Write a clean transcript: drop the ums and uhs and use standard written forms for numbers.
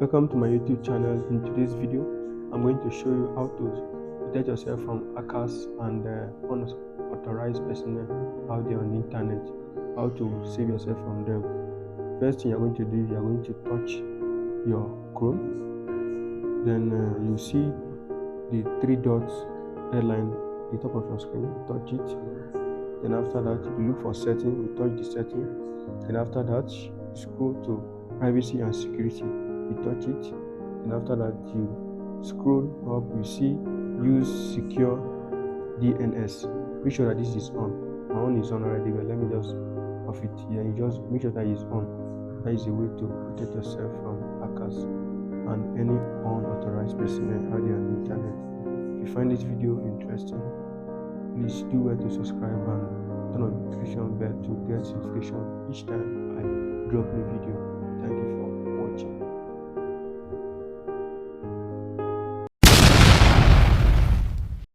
Welcome to my YouTube channel. In today's video, I'm going to show you how to protect yourself from hackers and unauthorized personnel out there on the internet, how to save yourself from them. First thing you're going to do, you're going to touch your Chrome. Then you see the three dots red line at the top of your screen. Touch it. Then after that, you look for setting. You touch the setting. Then after that, you scroll to privacy and security. You touch it, and after that you scroll up, you see Use Secure DNS. Make sure that this is on. My own is on already, but let me just off it. Yeah, you just make sure that it's on. That is a way to protect yourself from hackers and any unauthorized personnel out there on the internet. If you find this video interesting, please do well to subscribe and turn on the notification bell to get notification each time I drop a video. Thank you for